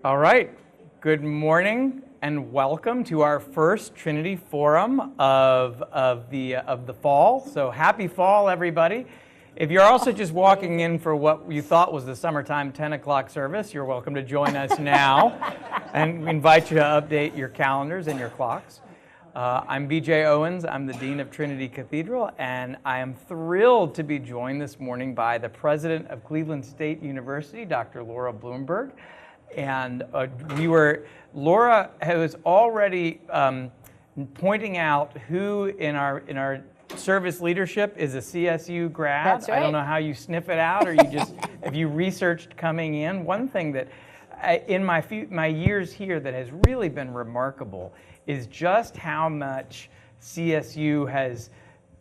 All right. Good morning and welcome to our first Trinity Forum of the fall. So happy fall, everybody. If you're also just walking in for what you thought was the summertime 10 o'clock service, you're welcome to join us now. And we invite you to update your calendars and your clocks. I'm B.J. Owens. I'm the Dean of Trinity Cathedral, and I am thrilled to be joined this morning by the President of Cleveland State University, Dr. Laura Bloomberg. And Laura was already pointing out who in our service leadership is a CSU grad. That's right. I don't know how you sniff it out, or you just if you researched coming in. One thing that in my years here that has really been remarkable is just how much CSU has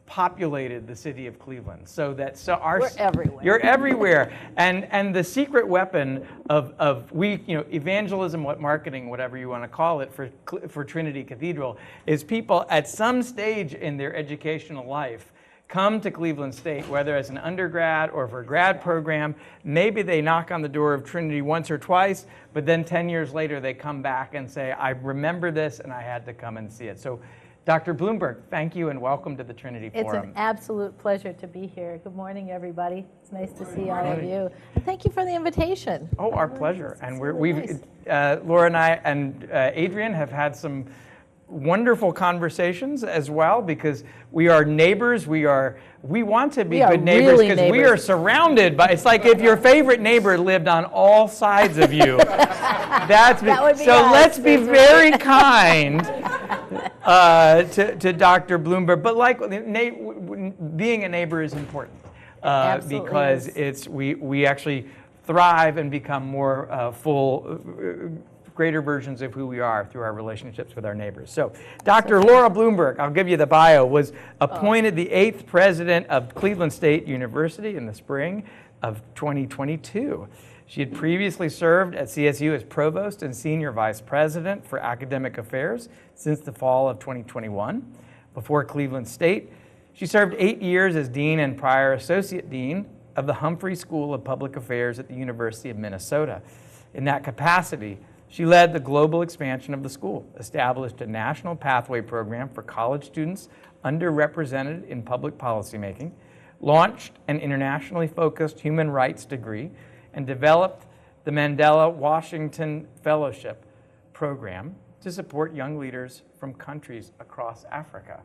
populated the city of Cleveland. We're everywhere. You're everywhere, and the secret weapon of evangelism, marketing, whatever you want to call it, for Trinity Cathedral is people at some stage in their educational life come to Cleveland State, whether as an undergrad or for a grad program. Maybe they knock on the door of Trinity once or twice, but then 10 years later they come back and say, I remember this and I had to come and see it. So Dr. Bloomberg, thank you and welcome to the Trinity Forum. It's an absolute pleasure to be here. Good morning, everybody. It's nice to see all of you. And thank you for the invitation. Oh, our pleasure. And nice. Laura and I and Adrian have had some wonderful conversations as well, because we are neighbors. We want to be good neighbors because we are surrounded by. It's like if your favorite neighbor lived on all sides of you. That would be so. Us. Let's be very kind to Dr. Bloomberg. But being a neighbor is important because we actually thrive and become more full. Greater versions of who we are through our relationships with our neighbors. So, Dr. Laura Bloomberg, I'll give you the bio, was appointed the 8th president of Cleveland State University in the spring of 2022. She had previously served at CSU as provost and senior vice president for academic affairs since the fall of 2021. Before Cleveland State, she served 8 years as dean and prior associate dean of the Humphrey School of Public Affairs at the University of Minnesota. In that capacity, she led the global expansion of the school, established a national pathway program for college students underrepresented in public policymaking, launched an internationally focused human rights degree, and developed the Mandela Washington Fellowship program to support young leaders from countries across Africa.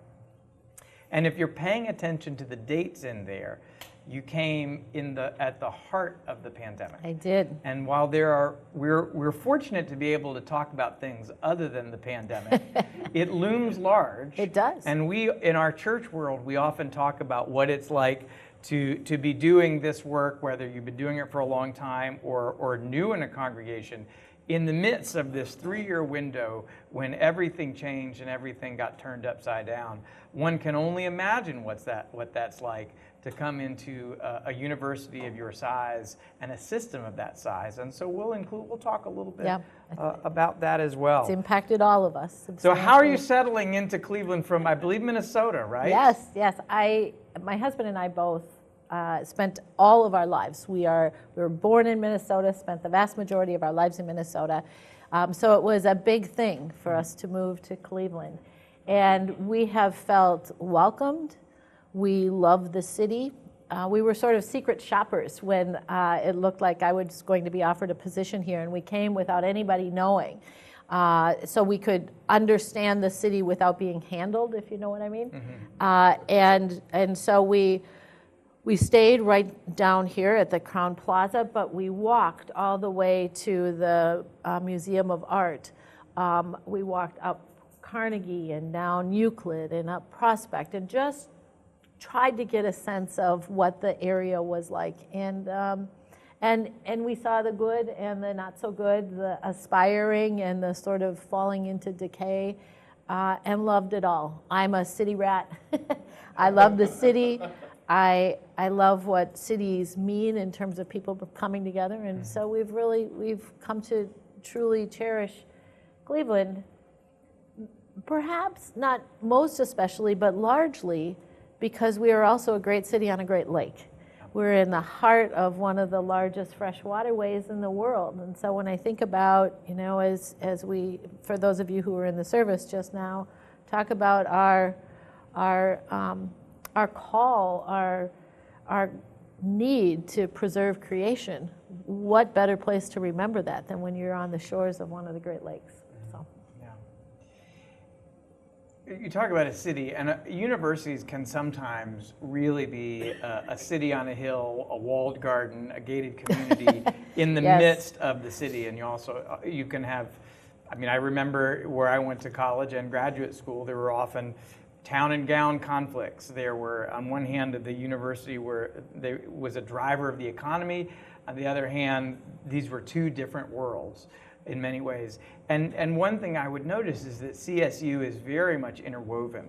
And if you're paying attention to the dates in there, you came at the heart of the pandemic. I did. And while we're fortunate to be able to talk about things other than the pandemic, it looms large. It does. And we, in our church world, we often talk about what it's like to be doing this work, whether you've been doing it for a long time or new in a congregation, in the midst of this 3-year window when everything changed and everything got turned upside down. One can only imagine what that's like to come into a university of your size and a system of that size. And so we'll talk a little bit about that as well. It's impacted all of us. So how are you settling into Cleveland from, I believe, Minnesota, right? Yes. My husband and I both spent all of our lives. We were born in Minnesota, spent the vast majority of our lives in Minnesota. So it was a big thing for us to move to Cleveland. And we have felt welcomed. We love the city. We were sort of secret shoppers when it looked like I was going to be offered a position here, and we came without anybody knowing. So we could understand the city without being handled, if you know what I mean. Mm-hmm. And so we stayed right down here at the Crown Plaza, but we walked all the way to the Museum of Art. We walked up Carnegie and down Euclid and up Prospect and just tried to get a sense of what the area was like. And we saw the good and the not so good, the aspiring and the sort of falling into decay, and loved it all. I'm a city rat. I love the city. I love what cities mean in terms of people coming together, and so we've come to truly cherish Cleveland, perhaps not most especially, but largely because we are also a great city on a great lake. we're in the heart of one of the largest fresh waterways in the world. And so when I think about, as we, for those of you who were in the service just now, talk about our call, our need to preserve creation, what better place to remember that than when you're on the shores of one of the Great Lakes? So. Yeah. You talk about a city, and universities can sometimes really be a city on a hill, a walled garden, a gated community in the midst of the city. And you can have, I remember where I went to college and graduate school, there were often town and gown conflicts. There were, on one hand, the university was a driver of the economy. On the other hand, these were two different worlds in many ways. And one thing I would notice is that CSU is very much interwoven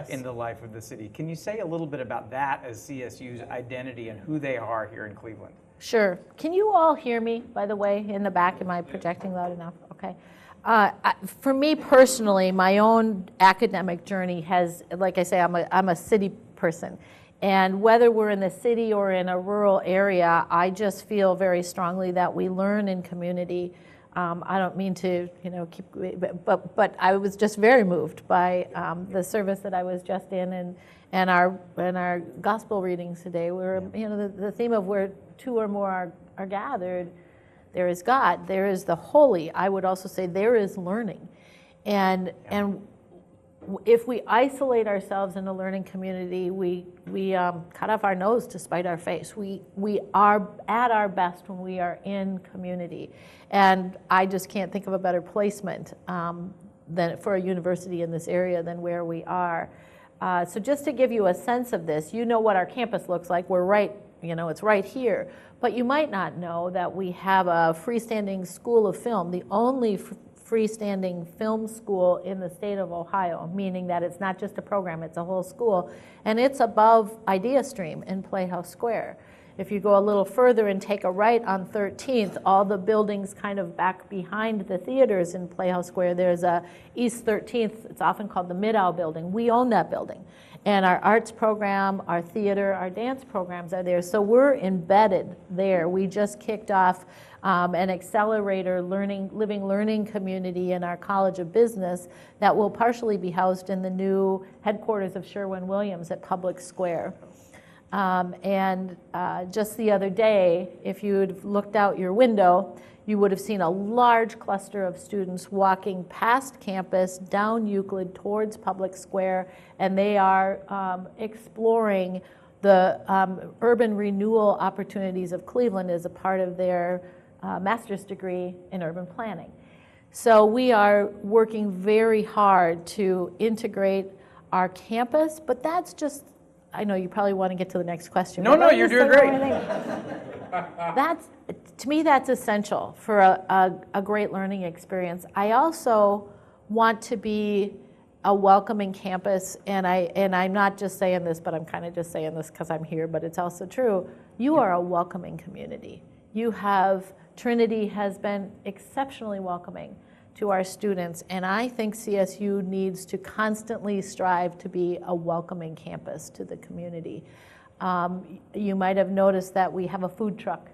in the life of the city. Can you say a little bit about that as CSU's identity and who they are here in Cleveland? Sure. Can you all hear me, by the way, in the back? Am I projecting loud enough? Okay. For me personally, my own academic journey has, like I say, I'm a city person. And whether we're in the city or in a rural area, I just feel very strongly that we learn in community. I don't mean to, but I was just very moved by the service that I was just in, and our gospel readings today. Where the theme of where two or more are gathered, there is God, there is the holy. I would also say there is learning, and if we isolate ourselves in a learning community, we cut off our nose to spite our face. We are at our best when we are in community, and I just can't think of a better placement than for a university in this area than where we are. So just to give you a sense of this, what our campus looks like. We're right, it's right here. But you might not know that we have a freestanding school of film, the only freestanding film school in the state of Ohio, meaning that it's not just a program, it's a whole school. And it's above Idea Stream in Playhouse Square. If you go a little further and take a right on 13th, all the buildings kind of back behind the theaters in Playhouse Square, there's a East 13th, it's often called the Middow building. We own that building. And our arts program, our theater, our dance programs are there. So we're embedded there. We just kicked off an accelerator living learning community in our College of Business that will partially be housed in the new headquarters of Sherwin-Williams at Public Square. And just the other day, if you'd looked out your window, you would have seen a large cluster of students walking past campus, down Euclid, towards Public Square, and they are exploring the urban renewal opportunities of Cleveland as a part of their master's degree in urban planning. So we are working very hard to integrate our campus, but that's just, I know you probably want to get to the next question. No, you're doing great. To me, that's essential for a great learning experience. I also want to be a welcoming campus, and I'm not just saying this, but I'm kind of just saying this because I'm here, but it's also true. You are a welcoming community. Trinity has been exceptionally welcoming to our students, and I think CSU needs to constantly strive to be a welcoming campus to the community. You might have noticed that we have a food truck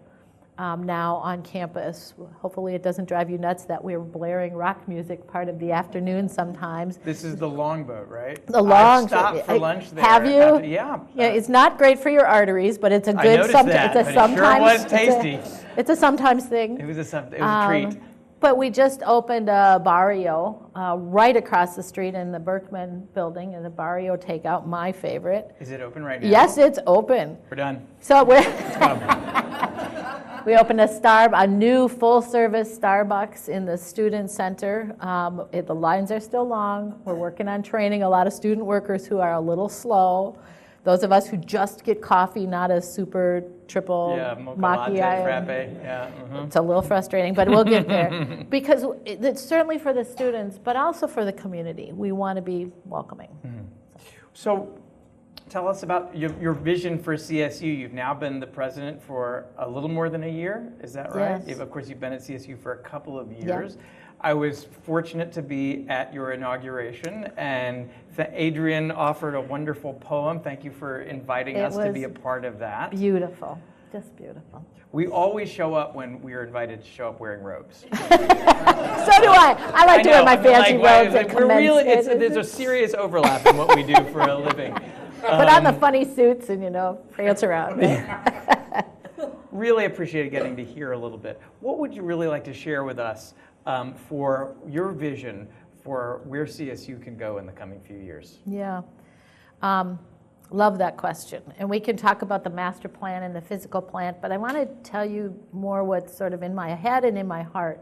now on campus. Hopefully it doesn't drive you nuts that we're blaring rock music part of the afternoon sometimes. This is the Longboat, right? The long. I've stopped for lunch there. Have you? Yeah. Yeah, it's not great for your arteries, but it's a good. I noticed that, it's a but it sure was tasty. It's a sometimes thing. It was a treat. But we just opened a Barrio right across the street in the Berkman building, in the Barrio Takeout, my favorite. Is it open right now? Yes, it's open. We're done. So we opened a new full-service Starbucks in the student center. The lines are still long. We're working on training a lot of student workers who are a little slow. Those of us who just get coffee, not a super triple mocha macchiato. latte, frappe. Yeah. Mm-hmm. It's a little frustrating, but we'll get there. Because it's certainly for the students, but also for the community. We want to be welcoming. Mm-hmm. So tell us about your vision for CSU. You've now been the president for a little more than a year, is that right? Yes. Of course, you've been at CSU for a couple of Yeah. years. I was fortunate to be at your inauguration, and Adrian offered a wonderful poem. Thank you for inviting us to be a part of that. Beautiful, just beautiful. We always show up when we are invited to show up wearing robes. So do I. I like to wear my fancy robes at commencement. There's a serious overlap in what we do for a living. Put on the funny suits and, prance around. Right? Really appreciated getting to hear a little bit. What would you really like to share with us for your vision for where CSU can go in the coming few years? Yeah. Love that question. And we can talk about the master plan and the physical plant, but I want to tell you more what's sort of in my head and in my heart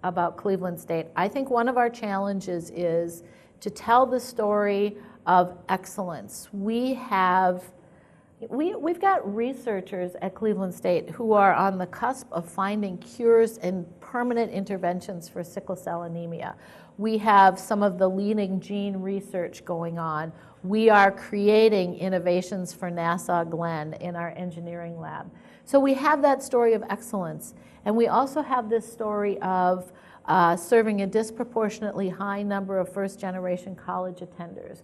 about Cleveland State. I think one of our challenges is to tell the story of excellence. We've got researchers at Cleveland State who are on the cusp of finding cures and permanent interventions for sickle cell anemia. We have some of the leading gene research going on. We are creating innovations for NASA Glenn in our engineering lab. So we have that story of excellence. And we also have this story of serving a disproportionately high number of first-generation college attenders.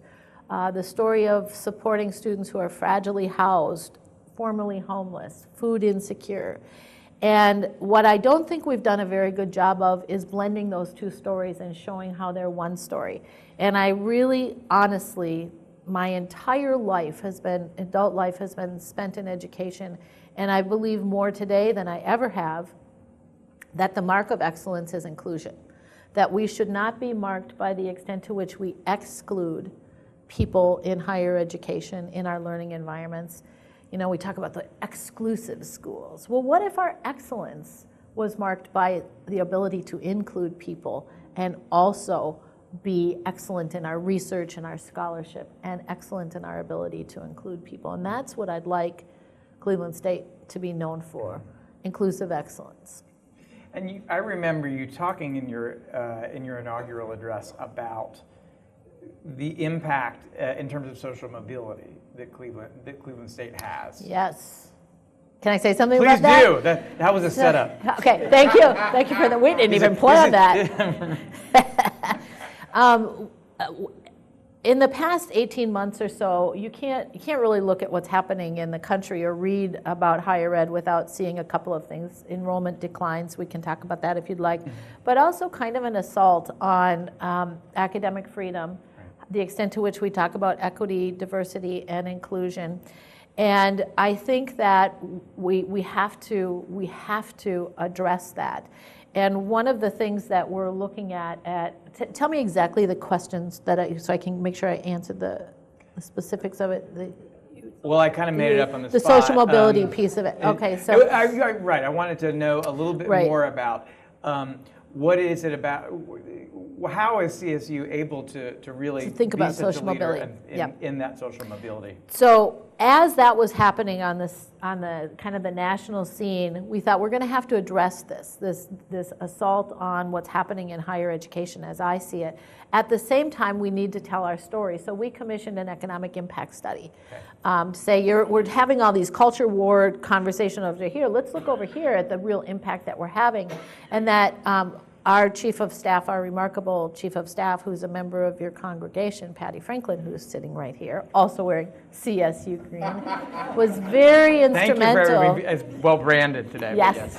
The story of supporting students who are fragilely housed, formerly homeless, food insecure. And what I don't think we've done a very good job of is blending those two stories and showing how they're one story. And I really, honestly, my entire adult life has been spent in education, and I believe more today than I ever have that the mark of excellence is inclusion, that we should not be marked by the extent to which we exclude people in higher education, in our learning environments. We talk about the exclusive schools. Well, what if our excellence was marked by the ability to include people and also be excellent in our research and our scholarship and excellent in our ability to include people? And that's what I'd like Cleveland State to be known for, inclusive excellence. And I remember you talking in your inaugural address about the impact in terms of social mobility that Cleveland State has. Yes. Can I say something Please about that? Please do. That was a setup. Okay, thank you. Thank you for that. We didn't even plan that. In the past 18 months or so, you can't really look at what's happening in the country or read about higher ed without seeing a couple of things. Enrollment declines, we can talk about that if you'd like, but also kind of an assault on academic freedom, the extent to which we talk about equity, diversity, and inclusion. And I think that we have to address that. And one of the things that we're looking at tell me exactly the questions so I can make sure I answer the specifics of it. Well, I kind of made it up on the spot. The social mobility piece of it. Okay, so right. I wanted to know a little bit more about what is it about. How is CSU able to really think about be such social a leader mobility in that social mobility? So as that was happening on the kind of the national scene, we thought we're going to have to address this assault on what's happening in higher education as I see it. At the same time, we need to tell our story. So we commissioned an economic impact study. Okay. We're having all these culture war conversations over here. Let's look over here at the real impact that we're having, and that our chief of staff, our remarkable chief of staff, who's a member of your congregation, Patty Franklin, who's sitting right here, also wearing CSU green, was very instrumental. Thank you for being as well branded today. Yes.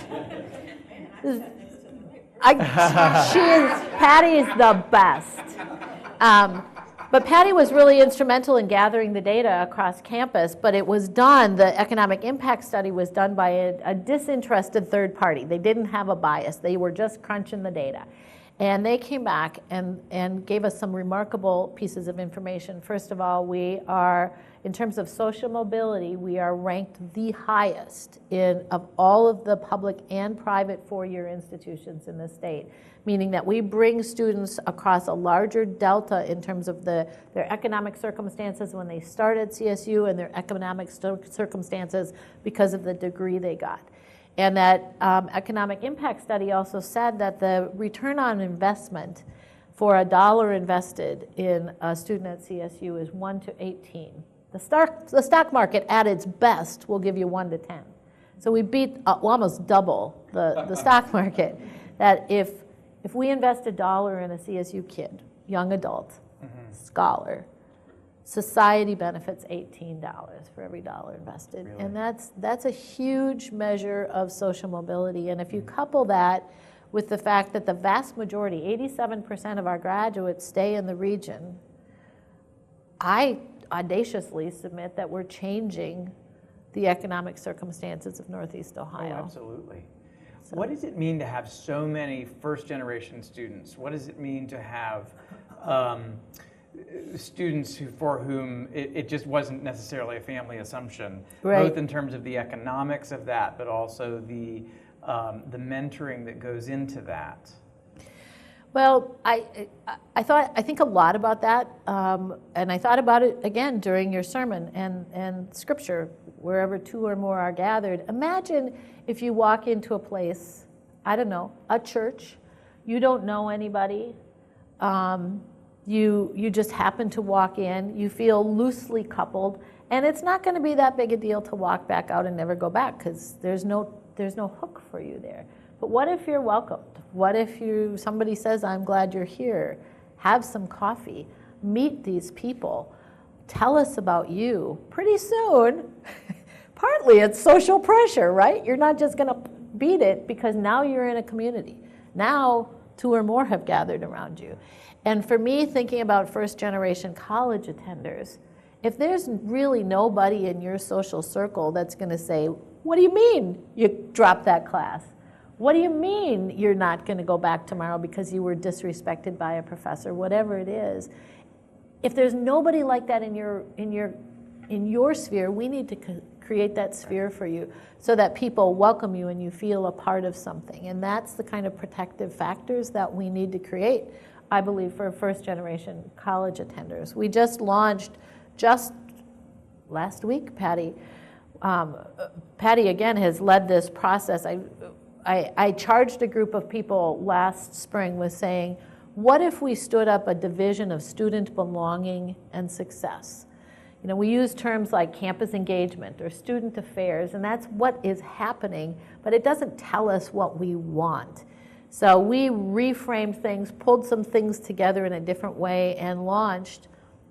Patty is the best. But Patty was really instrumental in gathering the data across campus, but it was done, the economic impact study was done by a disinterested third party. They didn't have a bias. They were just crunching the data. And they came back and gave us some remarkable pieces of information. First of all, we are, in terms of social mobility, we are ranked the highest of all of the public and private four-year institutions in the state, meaning that we bring students across a larger delta in terms of their economic circumstances when they started CSU and their economic circumstances because of the degree they got. And that economic impact study also said that the return on investment for $1 invested in a student at CSU is 1 to 18. The stock market at its best will give you 1 to 10. So we beat almost double the stock market. That if we invest $1 in a CSU kid, young adult, scholar, society benefits $18 for every dollar invested. Really? And that's a huge measure of social mobility. And if you couple that with the fact that the vast majority, 87% of our graduates stay in the region, I audaciously submit that we're changing the economic circumstances of Northeast Ohio. Oh, absolutely. So, what does it mean to have so many first-generation students? What does it mean to have students for whom it just wasn't necessarily a family assumption, right, both in terms of the economics of that, but also the mentoring that goes into that? Well, I think a lot about that, and I thought about it again during your sermon and scripture, wherever 2 or more are gathered. Imagine if you walk into a place, I don't know, a church, you don't know anybody, you just happen to walk in, you feel loosely coupled, and it's not going to be that big a deal to walk back out and never go back because there's no hook for you there. But what if you're welcomed? What if somebody says, I'm glad you're here, have some coffee, meet these people, tell us about you. Pretty soon, partly it's social pressure, right? You're not just gonna beat it because now you're in a community. Now 2 or more have gathered around you. And for me, thinking about first-generation college attenders, if there's really nobody in your social circle that's gonna say, what do you mean you dropped that class? What do you mean you're not going to go back tomorrow because you were disrespected by a professor? Whatever it is, if there's nobody like that in your sphere, we need to create that sphere for you so that people welcome you and you feel a part of something. And that's the kind of protective factors that we need to create, I believe, for first-generation college attenders. We just launched last week, Patty. Patty again has led this process. I charged a group of people last spring with saying, what if we stood up a division of student belonging and success? You know, we use terms like campus engagement or student affairs, and that's what is happening, but it doesn't tell us what we want. So we reframed things, pulled some things together in a different way, and launched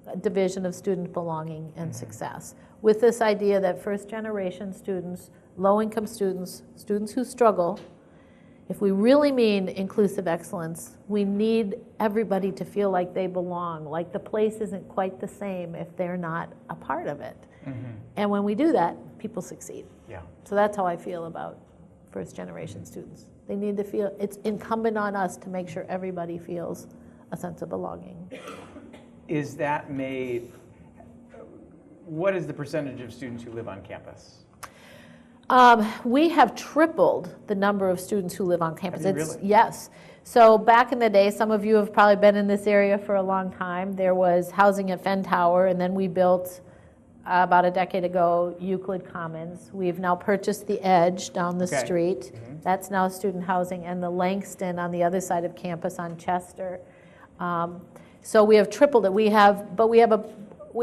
a division of student belonging and success with this idea that first-generation students, low-income students, students who struggle, if we really mean inclusive excellence, we need everybody to feel like they belong, like the place isn't quite the same if they're not a part of it. And when we do that, people succeed. Yeah. So that's how I feel about first-generation students. They need to feel, it's incumbent on us to make sure everybody feels a sense of belonging. Is that made, what is the percentage of students who live on campus? We have tripled the number of students who live on campus. Have you really? Yes. So back in the day, some of you have probably been in this area for a long time. There was housing at Fenn Tower, and then we built, about a decade ago, Euclid Commons. We've now purchased the Edge down the street. That's now student housing, and the Langston on the other side of campus on Chester. So we have tripled it. We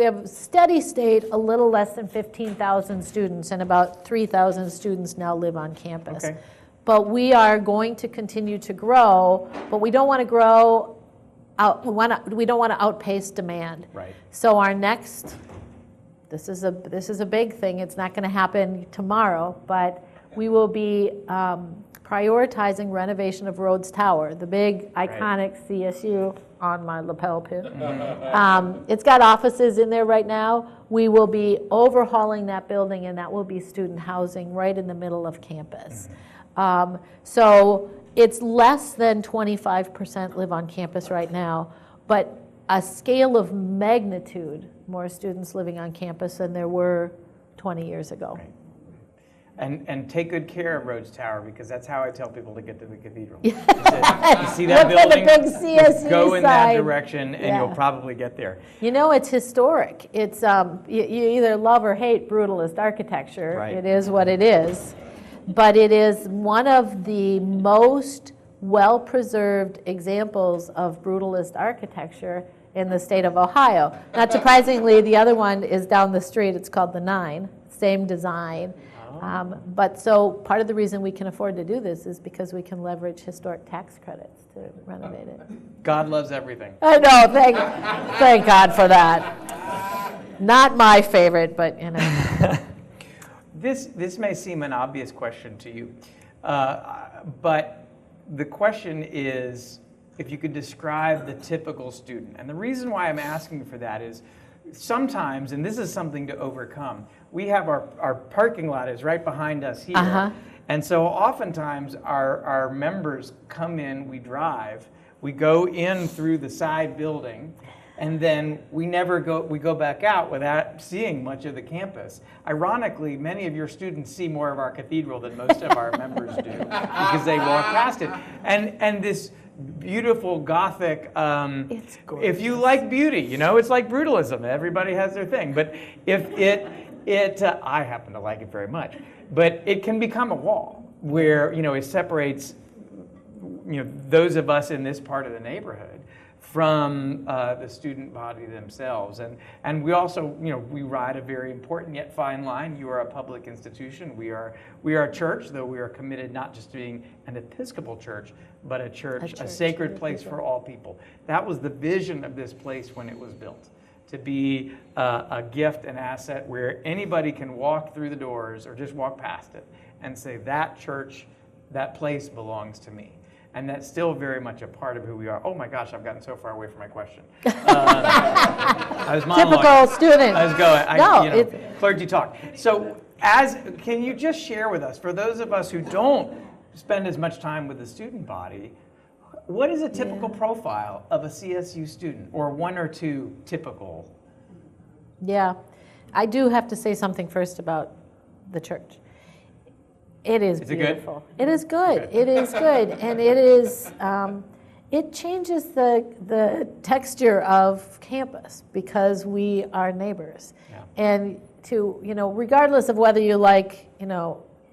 have steady state, a little less than 15,000 students, and about 3,000 students now live on campus. Okay. But we are going to continue to grow, but we don't want to grow out, we don't want to outpace demand. Right. So our next, this is a big thing, it's not going to happen tomorrow, but we will be prioritizing renovation of Rhodes Tower, the big iconic CSU on my lapel pin. It's got offices in there right now. We will be overhauling that building, and that will be student housing right in the middle of campus. So it's less than 25% live on campus right now, but a scale of magnitude more students living on campus than there were 20 years ago. Right. And take good care of Rhodes Tower, because that's how I tell people to get to the cathedral. You see that Look for the building? big CSU Go in that sign. direction, and you'll probably get there. You know, it's historic. It's you either love or hate brutalist architecture. Right. It is what it is. But it is one of the most well-preserved examples of brutalist architecture. in the state of Ohio. Not surprisingly, the other one is down the street. It's called the 9, same design. But so part of the reason we can afford to do this is because we can leverage historic tax credits to renovate it. God loves everything. I know, thank God for that. Not my favorite, but you know. This may seem an obvious question to you, but the question is if you could describe the typical student. And the reason why I'm asking for that is sometimes, and this is something to overcome, we have our parking lot is right behind us here. Uh-huh. And so oftentimes our members come in, we drive, we go in through the side building, and then we go back out without seeing much of the campus. Ironically, many of your students see more of our cathedral than most of our members do because they walk past it. And this beautiful Gothic, it's gorgeous. If you like beauty, you know, it's like brutalism. Everybody has their thing. But if I happen to like it very much, but it can become a wall where, you know, it separates, you know, those of us in this part of the neighborhood from the student body themselves. And we also, you know, we ride a very important yet fine line. You are a public institution. We are a church, though we are committed not just to being an Episcopal church, but a church, a sacred place for all people. That was the vision of this place when it was built, to be a gift and asset where anybody can walk through the doors or just walk past it and say, that church, that place belongs to me. And that's still very much a part of who we are. Oh my gosh, I've gotten so far away from my question. I was typical student. I was going, clergy talk. So can you just share with us, for those of us who don't spend as much time with the student body, what is a typical profile of a CSU student, or one or two typical? Yeah, I do have to say something first about the church. It is beautiful. It is good. Okay. It is good, and it is. It changes the texture of campus because we are neighbors, and regardless of whether you like,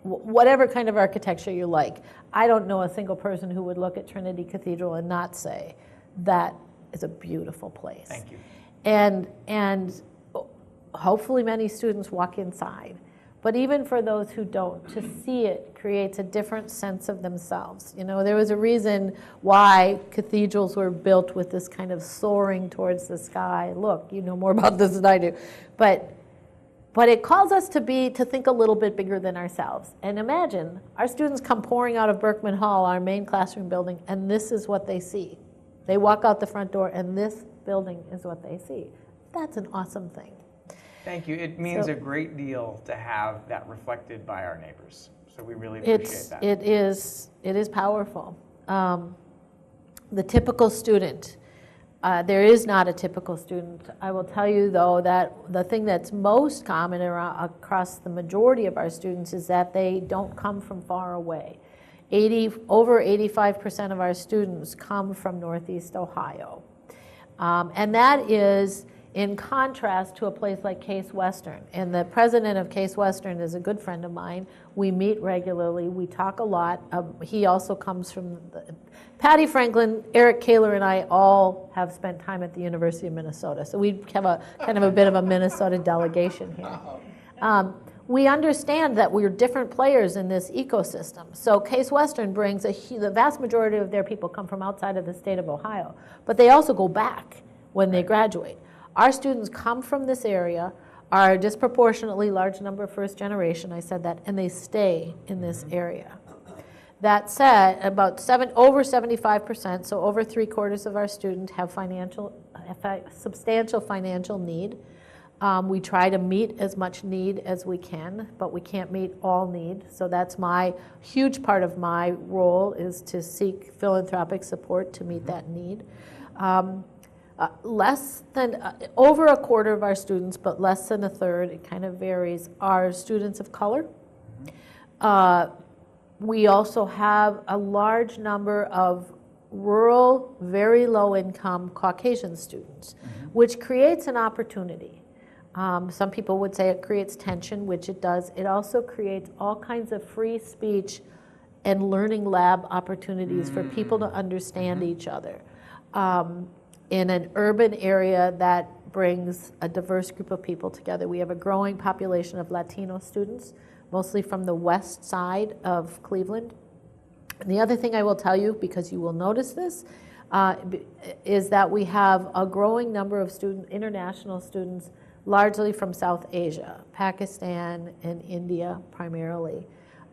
whatever kind of architecture you like, I don't know a single person who would look at Trinity Cathedral and not say that is a beautiful place. Thank you. And hopefully many students walk inside. But even for those who don't, to see it creates a different sense of themselves. There was a reason why cathedrals were built with this kind of soaring towards the sky. Look, you know more about this than I do. But it calls us to think a little bit bigger than ourselves. And imagine, our students come pouring out of Berkman Hall, our main classroom building, and this is what they see. They walk out the front door, and this building is what they see. That's an awesome thing. Thank you. It means a great deal to have that reflected by our neighbors. So we really appreciate that. It is powerful. The typical student, there is not a typical student. I will tell you, though, that the thing that's most common across the majority of our students is that they don't come from far away. Over 85% of our students come from Northeast Ohio. And that is in contrast to a place like Case Western. And the president of Case Western is a good friend of mine. We meet regularly. We talk a lot. He also comes from Patty Franklin, Eric Kaler, and I all have spent time at the University of Minnesota. So we have a kind of a bit of a Minnesota delegation here. We understand that we're different players in this ecosystem. So Case Western brings the vast majority of their people come from outside of the state of Ohio, but they also go back when they graduate. Our students come from this area, are a disproportionately large number of first generation, I said that, and they stay in this area. That said, over 75%, so over 3/4 of our students have substantial financial need. We try to meet as much need as we can, but we can't meet all need. So that's huge part of my role is to seek philanthropic support to meet that need. Less than, over 1/4 of our students, but less than 1/3, it kind of varies, are students of color. We also have a large number of rural, very low income Caucasian students, which creates an opportunity. Some people would say it creates tension, which it does. It also creates all kinds of free speech and learning lab opportunities for people to understand each other. in an urban area that brings a diverse group of people together. We have a growing population of Latino students, mostly from the west side of Cleveland. And the other thing I will tell you, because you will notice this, is that we have a growing number of international students, largely from South Asia, Pakistan and India primarily,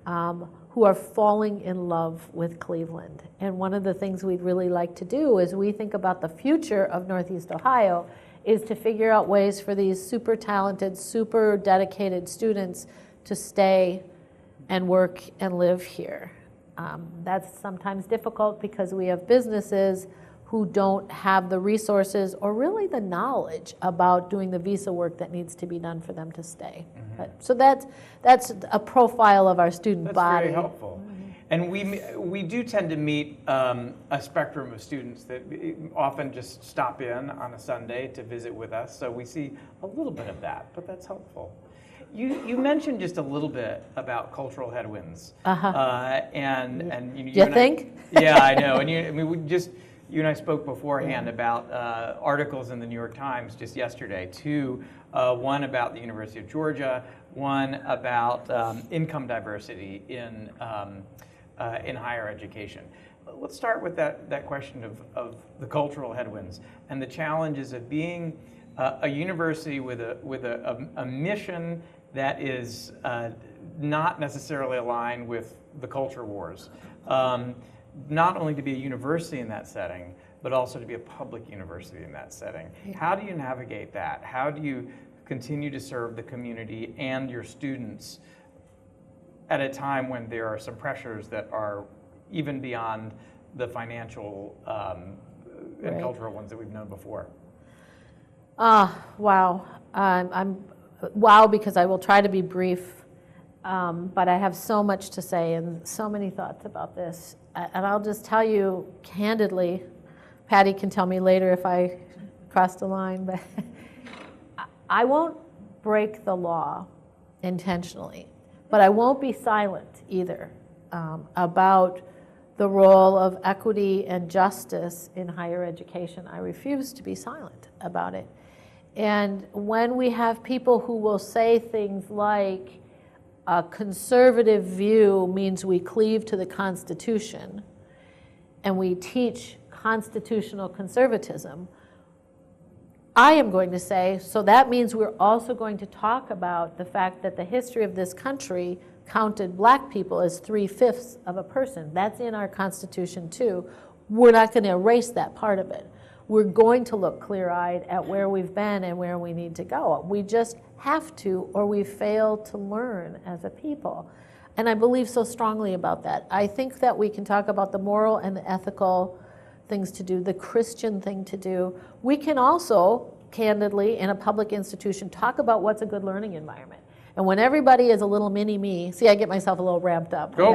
who are falling in love with Cleveland. And one of the things we'd really like to do as we think about the future of Northeast Ohio is to figure out ways for these super talented, super dedicated students to stay and work and live here. That's sometimes difficult because we have businesses who don't have the resources or really the knowledge about doing the visa work that needs to be done for them to stay. So that's a profile of our student body. That's very helpful. And we do tend to meet a spectrum of students that often just stop in on a Sunday to visit with us. So we see a little bit of that, but that's helpful. You mentioned just a little bit about cultural headwinds. And you think? Yeah, I know. And you and I spoke beforehand about articles in the New York Times just yesterday. One about the University of Georgia, one about income diversity in higher education. Let's start with that question of the cultural headwinds and the challenges of being a university with a mission that is not necessarily aligned with the culture wars. Not only to be a university in that setting, but also to be a public university in that setting. Yeah. How do you navigate that? How do you continue to serve the community and your students at a time when there are some pressures that are even beyond the financial and cultural ones that we've known before? Wow. Wow, because I will try to be brief, but I have so much to say and so many thoughts about this. And I'll just tell you candidly, Patty can tell me later if I crossed the line, but I won't break the law intentionally, but I won't be silent either about the role of equity and justice in higher education. I refuse to be silent about it. And when we have people who will say things like, a conservative view means we cleave to the Constitution, and we teach constitutional conservatism, I am going to say, so that means we're also going to talk about the fact that the history of this country counted black people as 3/5 of a person. That's in our Constitution too. We're not going to erase that part of it. We're going to look clear-eyed at where we've been and where we need to go. We just have to, or we fail to learn as a people. And I believe so strongly about that. I think that we can talk about the moral and the ethical things to do, the Christian thing to do. We can also, candidly, in a public institution, talk about what's a good learning environment. And when everybody is a little mini-me, see, I get myself a little ramped up. Go.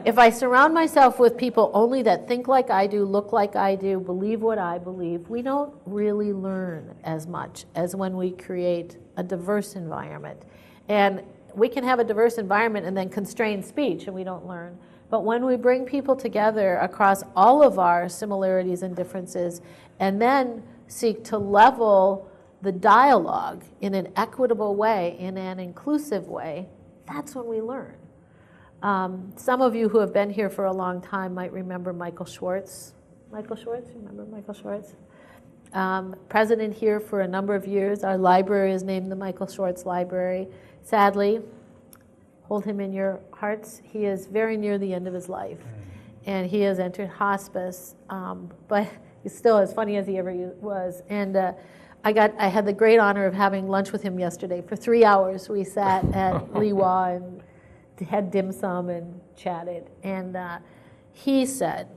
If I surround myself with people only that think like I do, look like I do, believe what I believe, we don't really learn as much as when we create a diverse environment. And we can have a diverse environment and then constrain speech, and we don't learn. But when we bring people together across all of our similarities and differences, and then seek to level the dialogue in an equitable way, in an inclusive way, that's when we learn. Some of you who have been here for a long time might remember Michael Schwartz. Michael Schwartz, remember Michael Schwartz? President here for a number of years. Our library is named the Michael Schwartz Library. Sadly, hold him in your hearts, he is very near the end of his life. And he has entered hospice, but he's still as funny as he ever was. And I had the great honor of having lunch with him yesterday. For 3 hours, we sat at Liwa and had dim sum and chatted. And he said,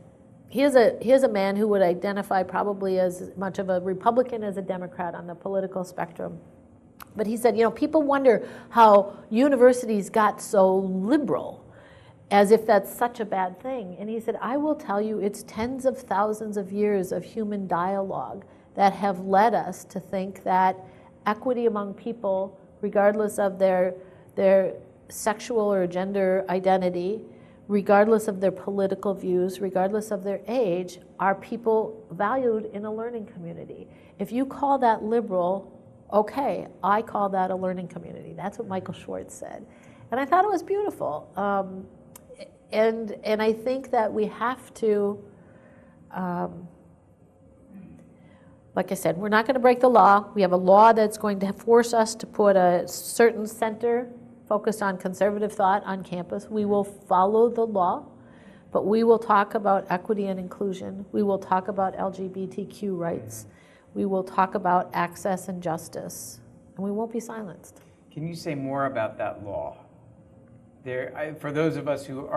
he is a man who would identify probably as much of a Republican as a Democrat on the political spectrum. But he said, people wonder how universities got so liberal, as if that's such a bad thing. And he said, I will tell you, it's tens of thousands of years of human dialogue that have led us to think that equity among people, regardless of their sexual or gender identity, regardless of their political views, regardless of their age, are people valued in a learning community. If you call that liberal, okay, I call that a learning community. That's what Michael Schwartz said. And I thought it was beautiful. And I think that we have to, like I said, we're not going to break the law. We have a law that's going to force us to put a certain center focused on conservative thought on campus. We will follow the law, but we will talk about equity and inclusion. We will talk about LGBTQ rights. We will talk about access and justice, and we won't be silenced. Can you say more about that law? For those of us who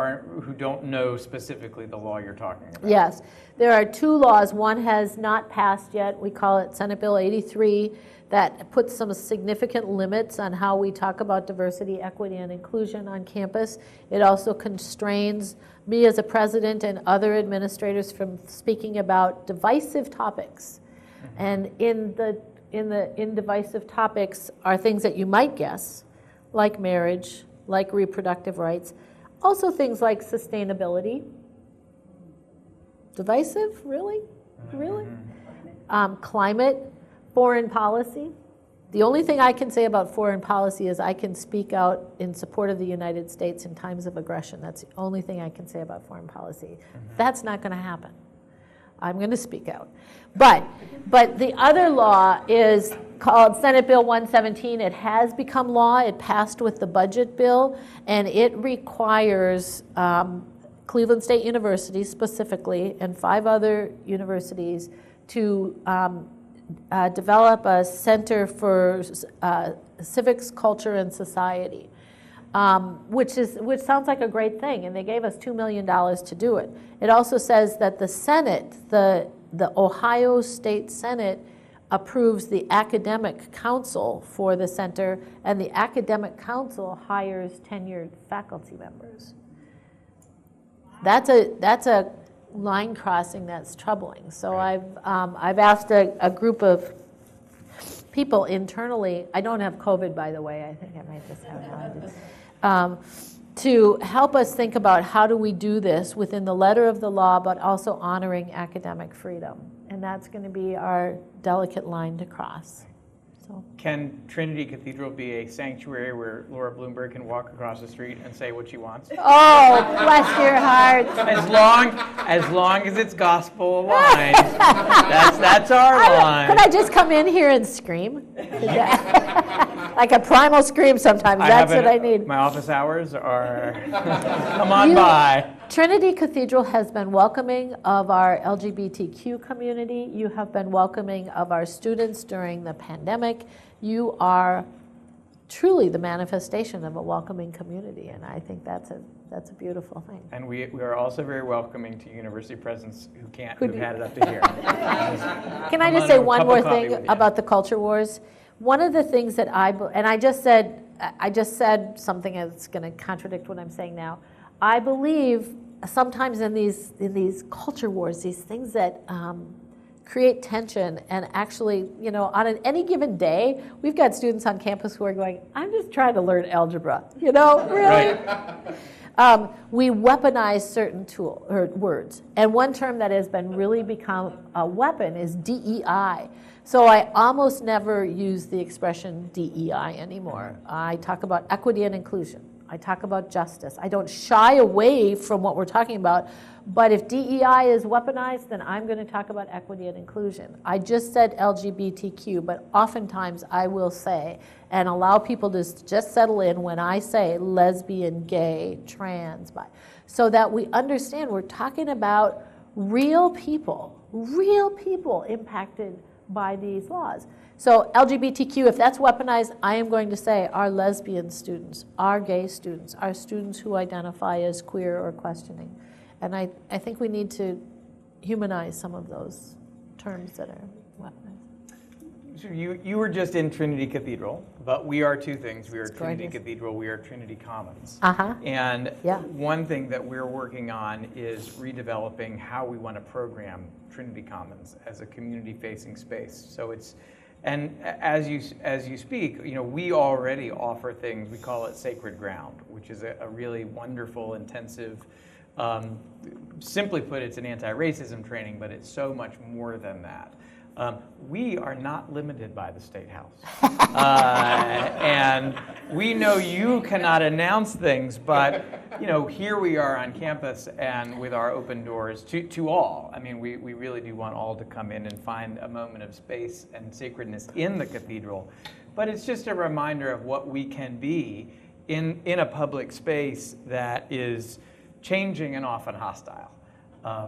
don't know specifically the law you're talking about. Yes, there are two laws. One has not passed yet. We call it Senate Bill 83, that puts some significant limits on how we talk about diversity, equity, and inclusion on campus. It also constrains me as a president and other administrators from speaking about divisive topics. And in divisive topics are things that you might guess, like marriage, like reproductive rights, also things like sustainability. Divisive, really? Really? Climate, foreign policy. The only thing I can say about foreign policy is I can speak out in support of the United States in times of aggression. That's the only thing I can say about foreign policy. That's not going to happen. I'm going to speak out. But the other law is called Senate Bill 117. It has become law. It passed with the budget bill, and it requires Cleveland State University specifically and 5 other universities to develop a center for civics, culture, and society. Which sounds like a great thing, and they gave us $2 million to do it. It also says that the Senate, the Ohio State Senate, approves the academic council for the center, and the academic council hires tenured faculty members. That's a line crossing that's troubling. So I've asked a group of people internally. I don't have COVID, by the way. I think I might just have it. To help us think about how do we do this within the letter of the law, but also honoring academic freedom. And that's going to be our delicate line to cross. So. Can Trinity Cathedral be a sanctuary where Laura Bloomberg can walk across the street and say what she wants? Oh, bless your heart. As long as it's gospel aligned. That's our line. Could I just come in here and scream? Like a primal scream sometimes. That's what I need. My office hours are come on by. Trinity Cathedral has been welcoming of our LGBTQ community. You have been welcoming of our students during the pandemic. You are truly the manifestation of a welcoming community, and I think that's a beautiful thing. And we are also very welcoming to university presidents who've had it up to here. Can I just say one more thing about the culture wars? One of the things that I just said something that's going to contradict what I'm saying now. I believe sometimes in these culture wars, these things that create tension, and actually, on any given day, we've got students on campus who are going, I'm just trying to learn algebra, really? Right. We weaponize certain words. And one term that has been really become a weapon is DEI. So I almost never use the expression DEI anymore. I talk about equity and inclusion. I talk about justice. I don't shy away from what we're talking about, but if DEI is weaponized, then I'm going to talk about equity and inclusion. I just said LGBTQ, but oftentimes I will say, and allow people to just settle in when I say lesbian, gay, trans, bi, so that we understand we're talking about real people impacted by these laws. So LGBTQ, if that's weaponized, I am going to say our lesbian students, our gay students, our students who identify as queer or questioning. And I think we need to humanize some of those terms that are weaponized. So you were just in Trinity Cathedral, but we are two things. We are Trinity gorgeous. Cathedral, we are Trinity Commons. And one thing that we're working on is redeveloping how we want to program Trinity Commons as a community-facing space. So it's, and as you speak, we already offer things, we call it Sacred Ground, which is a really wonderful, intensive Simply put, it's an anti-racism training, but it's so much more than that. We are not limited by the State House. And we know you cannot announce things, but here we are on campus and with our open doors to all. I mean, we really do want all to come in and find a moment of space and sacredness in the cathedral. But it's just a reminder of what we can be in a public space that is changing and often hostile.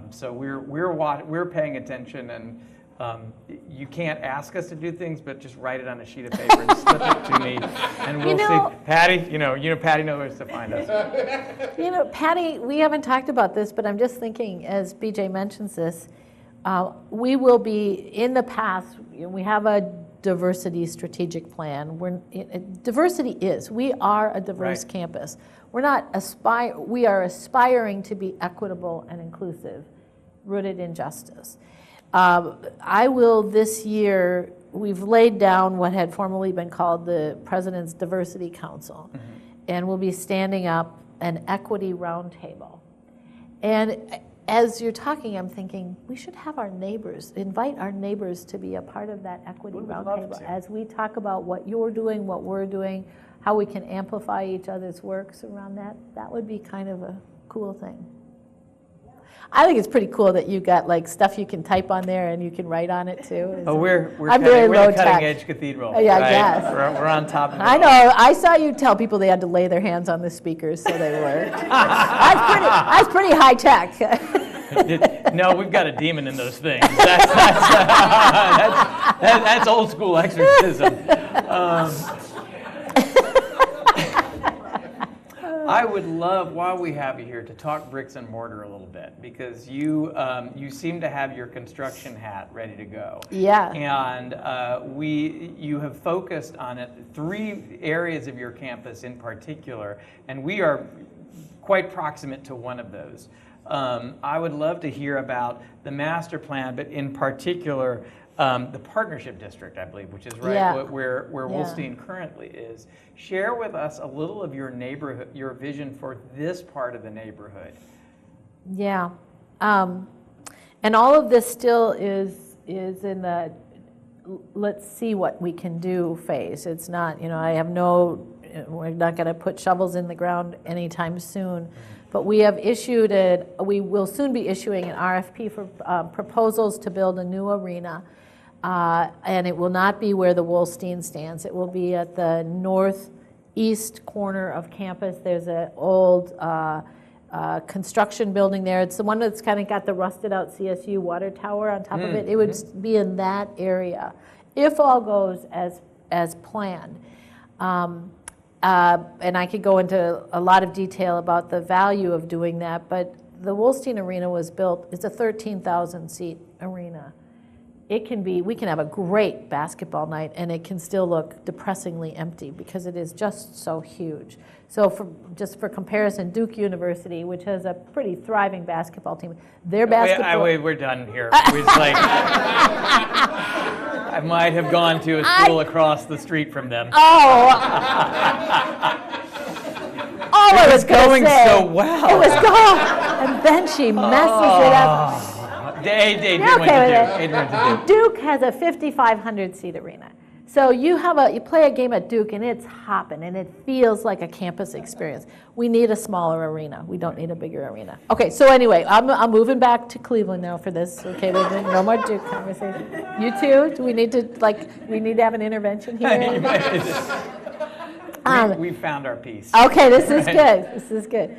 So we're paying attention, and you can't ask us to do things, but just write it on a sheet of paper and slip it to me, and we'll see. Patty, Patty knows where to find us. Patty, we haven't talked about this, but I'm just thinking, as BJ mentions this, we will be, in the past, we have a diversity strategic plan. We are a diverse campus. We are aspiring to be equitable and inclusive, rooted in justice. I will this year, we've laid down what had formerly been called the President's Diversity Council, and we'll be standing up an equity roundtable. And as you're talking, I'm thinking we should have invite our neighbors to be a part of that equity roundtable as we talk about what you're doing, what we're doing, how we can amplify each other's works around that. That would be kind of a cool thing. I think it's pretty cool that you got like stuff you can type on there and you can write on it too. We're the cutting edge cathedral. Yeah, right? I guess. We're on top of it. I know. I saw you tell people they had to lay their hands on the speakers, so they were. That's pretty high tech. No, we've got a demon in those things. That's old school exorcism. I would love, while we have you here, to talk bricks and mortar a little bit, because you seem to have your construction hat ready to go. Yeah. And you have focused on it, 3 areas of your campus in particular, and we are quite proximate to one of those. I would love to hear about the master plan, but in particular, the partnership district, I believe, which is where Wolstein currently is. Share with us a little of your neighborhood, your vision for this part of the neighborhood. Yeah, and all of this still is in the let's see what we can do phase. It's not, we're not going to put shovels in the ground anytime soon. But we will soon be issuing an RFP for proposals to build a new arena. And it will not be where the Wolstein stands. It will be at the northeast corner of campus. There's an old construction building there. It's the one that's kind of got the rusted out CSU water tower on top of it. It would be in that area, if all goes as planned. And I could go into a lot of detail about the value of doing that, but the Wolstein Arena was built, it's a 13,000 seat arena. We can have a great basketball night, and it can still look depressingly empty because it is just so huge. So for comparison, Duke University, which has a pretty thriving basketball team, their basketball... Wait, we're done here. I might have gone to a school across the street from them. I was going to say, so well. It was going, and then she messes it up. Duke has a 5,500 seat arena. So you play a game at Duke and it's hopping and it feels like a campus experience. We need a smaller arena. We don't need a bigger arena. Okay, so anyway, I'm moving back to Cleveland now for this. Okay, no more Duke conversation. You too? Do we need to have an intervention here? We found our piece. Okay, this is good. This is good.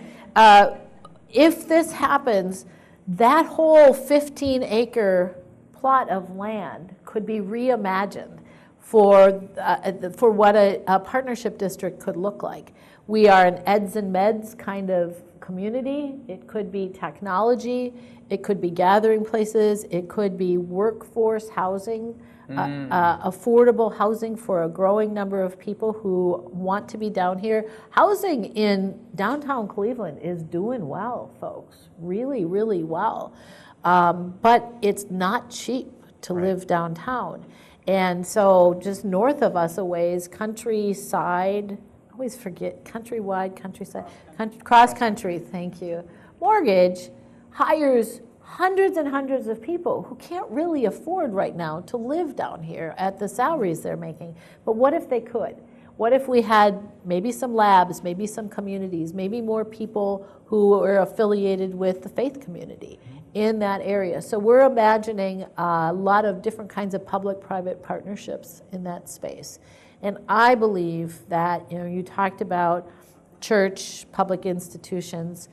If this happens, that whole 15-acre plot of land could be reimagined for what a partnership district could look like. We are an eds and meds kind of community. It could be technology. It could be gathering places. It could be workforce housing, affordable housing for a growing number of people who want to be down here. Housing in downtown Cleveland is doing well, folks, really, really well. But it's not cheap to live downtown. And so just north of us a ways, countryside, I always forget, countryside, cross country, thank you. mortgage hires hundreds and hundreds of people who can't really afford right now to live down here at the salaries they're making. But what if they could? What if we had maybe some labs, maybe some communities, maybe more people who are affiliated with the faith community in that area? So we're imagining a lot of different kinds of public-private partnerships in that space. And I believe that, you talked about church, public institutions.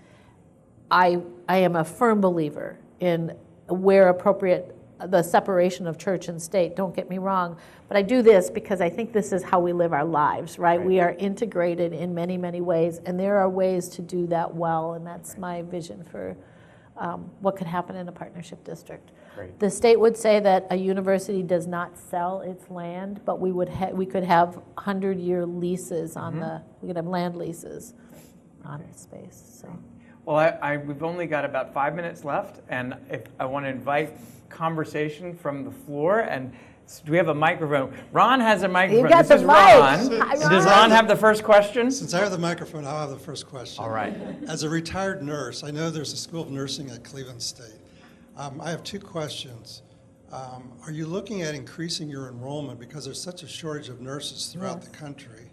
I am a firm believer in where appropriate, the separation of church and state. Don't get me wrong, but I do this because I think this is how we live our lives, right? We are integrated in many, many ways, and there are ways to do that well, and that's my vision for what could happen in a partnership district. Great. The state would say that a university does not sell its land, but we could have 100-year leases on we could have land leases on the space. So. Well, we've only got about 5 minutes left, and if I want to invite conversation from the floor. And do we have a microphone? Ron has a microphone. You got this the is mic. Ron. Hi, Ron. Does Ron have the first question? Since I have the microphone, I'll have the first question. All right. As a retired nurse, I know there's a School of Nursing at Cleveland State. I have two questions. Are you looking at increasing your enrollment because there's such a shortage of nurses throughout the country,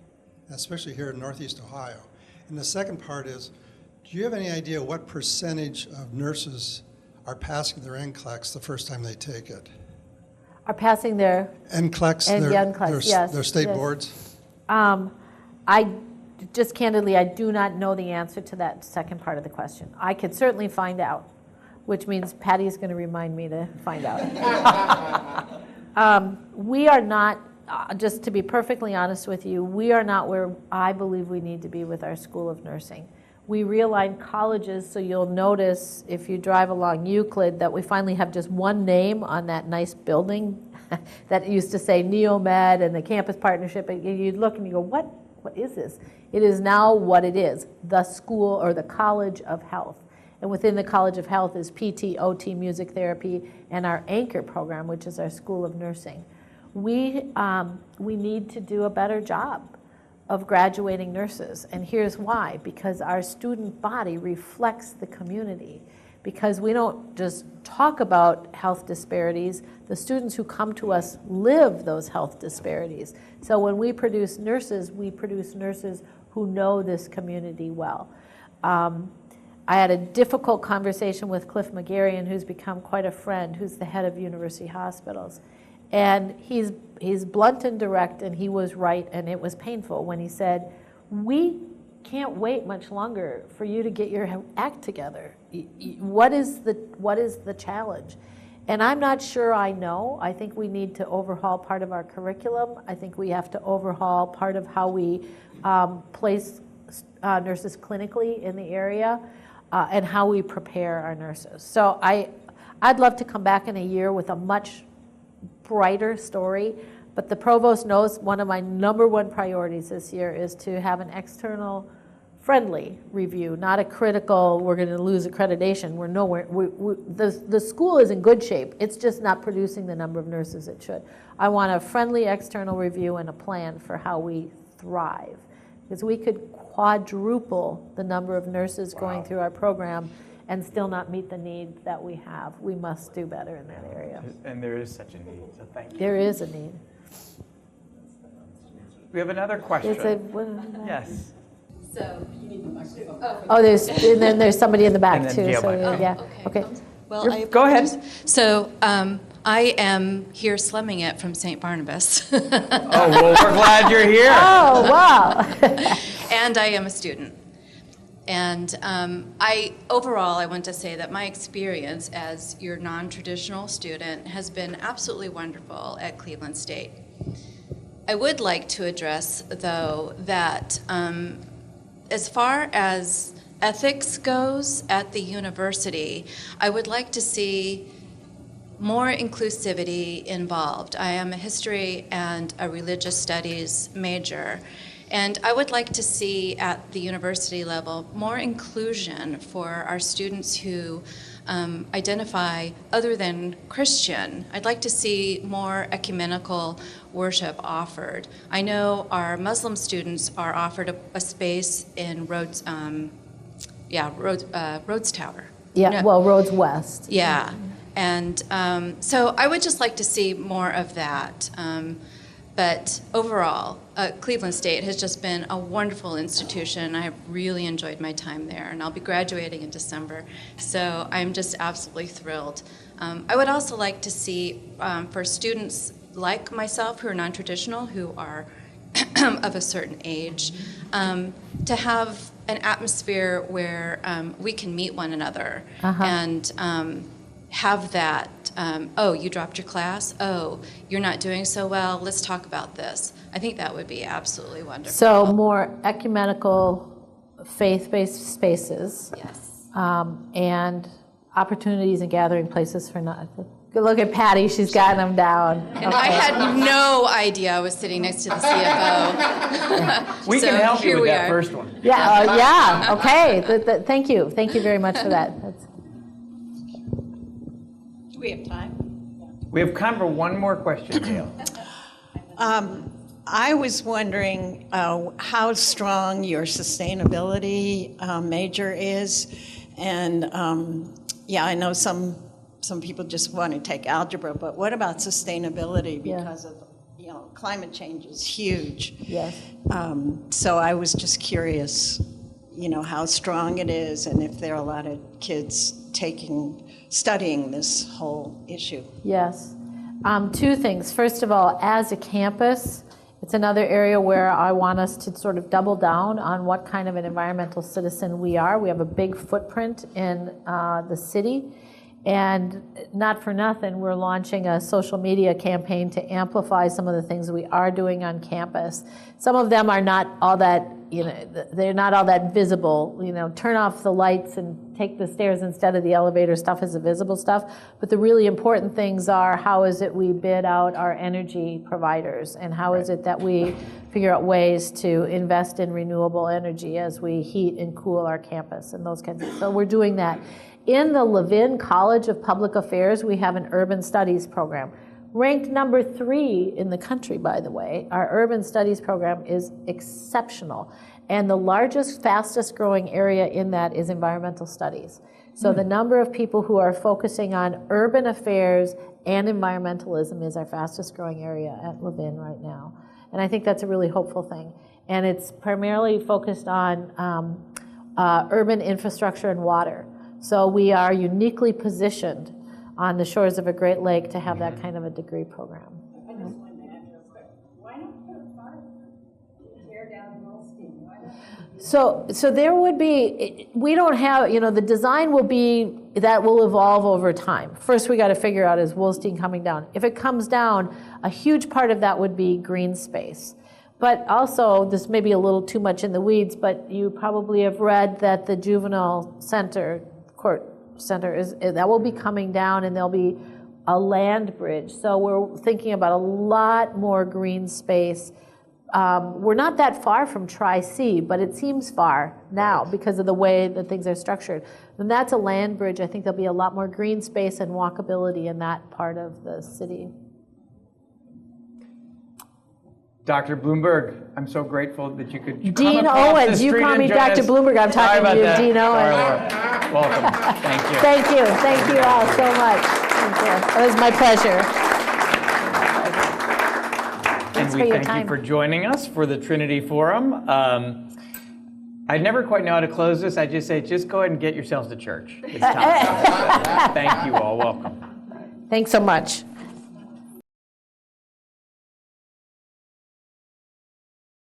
especially here in Northeast Ohio? And the second part is, do you have any idea what percentage of nurses are passing their NCLEX the first time they take it? Are passing their NCLEX, their state boards? I just candidly, I do not know the answer to that second part of the question. I could certainly find out, which means Patty's going to remind me to find out. We are not, just to be perfectly honest with you, we are not where I believe we need to be with our School of Nursing. We realigned colleges, so you'll notice if you drive along Euclid that we finally have just one name on that nice building that used to say Neomed and the campus partnership. And you'd look and you go, what is this? It is now what it is, the School or the College of Health. And within the College of Health is PT, OT, music therapy, and our anchor program, which is our School of Nursing. We need to do a better job of graduating nurses. And here's why. Because our student body reflects the community. Because we don't just talk about health disparities, the students who come to us live those health disparities. So when we produce nurses who know this community well. I had a difficult conversation with Cliff McGarrian, who's become quite a friend, who's the head of University Hospitals. And he's blunt and direct, and he was right, and it was painful when he said, we can't wait much longer for you to get your act together. What is the challenge? And I'm not sure I know. I think we need to overhaul part of our curriculum. I think we have to overhaul part of how we place nurses clinically in the area and how we prepare our nurses. So I'd love to come back in a year with a much brighter story, but the provost knows one of my number one priorities this year is to have an external friendly review, not a critical, we're going to lose accreditation. We're nowhere, the school is in good shape. It's just not producing the number of nurses it should. I want a friendly external review and a plan for how we thrive, because we could quadruple the number of nurses going through our program and still not meet the need that we have. We must do better in that area. And there is such a need, so thank you. There is a need. We have another question. Yes. So you need the microphone. And then there's somebody in the back too. Gail So might. yeah. Okay. Well, Go ahead. So I am here slumming it from St. Barnabas. Oh, well, we're glad you're here. Oh wow. And I am a student. And overall, I want to say that my experience as your non-traditional student has been absolutely wonderful at Cleveland State. I would like to address, though, that as far as ethics goes at the university, I would like to see more inclusivity involved. I am a history and a religious studies major, and I would like to see at the university level more inclusion for our students who identify other than Christian. I'd like to see more ecumenical worship offered. I know our Muslim students are offered a space in Rhodes Tower. Yeah, No. well, Rhodes West. Yeah, and so I would just like to see more of that. But overall, Cleveland State has just been a wonderful institution. I have really enjoyed my time there, and I'll be graduating in December. So I'm just absolutely thrilled. I would also like to see, for students like myself who are non-traditional, who are of a certain age, to have an atmosphere where we can meet one another and have that, oh, you dropped your class? Oh, you're not doing so well? Let's talk about this. I think that would be absolutely wonderful. So more ecumenical, faith-based spaces. Yes. And opportunities and gathering places for not. Look at Patty, she's gotten them down. And I had no idea I was sitting next to the CFO. We can help you with that first one. Yeah, okay. Thank you very much for that. Do we have time? We have time for one more question, Dale. I was wondering how strong your sustainability major is, and I know some people just want to take algebra, but what about sustainability? Because of climate change is huge. Yes. So I was just curious, how strong it is, and if there are a lot of kids studying this whole issue. Yes. Two things. First of all, as a campus, it's another area where I want us to sort of double down on what kind of an environmental citizen we are. We have a big footprint in the city, and not for nothing, we're launching a social media campaign to amplify some of the things we are doing on campus. Some of them are not all that, they're not all that visible. Turn off the lights and take the stairs instead of the elevator stuff is the visible stuff. But the really important things are, how is it we bid out our energy providers, and how is it that we figure out ways to invest in renewable energy as we heat and cool our campus and those kinds of things. So we're doing that. In the Levin College of Public Affairs, we have an urban studies program. Ranked number 3 in the country, by the way. Our urban studies program is exceptional. And the largest, fastest growing area in that is environmental studies. So the number of people who are focusing on urban affairs and environmentalism is our fastest growing area at Levin right now. And I think that's a really hopeful thing. And it's primarily focused on urban infrastructure and water. So we are uniquely positioned on the shores of a Great Lake to have that kind of a degree program. I just wanted to add real quick. Why not put a park? Tear down Goldstein? Why not? So there would be, we don't have, the design will be, that will evolve over time. First we got to figure out, is Wolstein coming down? If it comes down, a huge part of that would be green space. But also, this may be a little too much in the weeds, but you probably have read that the juvenile court center that will be coming down, and there'll be a land bridge. So we're thinking about a lot more green space. We're not that far from Tri-C, but it seems far now because of the way that things are structured. And that's a land bridge. I think there'll be a lot more green space and walkability in that part of the city. Dr. Bloomberg, I'm so grateful that you could come Dean across the Owens, you street call and me join Dr. us. Bloomberg, I'm Sorry talking about to you, that. Dean Sorry, Owens. Laura. Welcome. Thank you. Thank you all so much. Thank you. It was my pleasure. And we thank you for joining us for the Trinity Forum. I never quite know how to close this. I just say, just go ahead and get yourselves to church. It's time. Thank you all. Welcome. Thanks so much.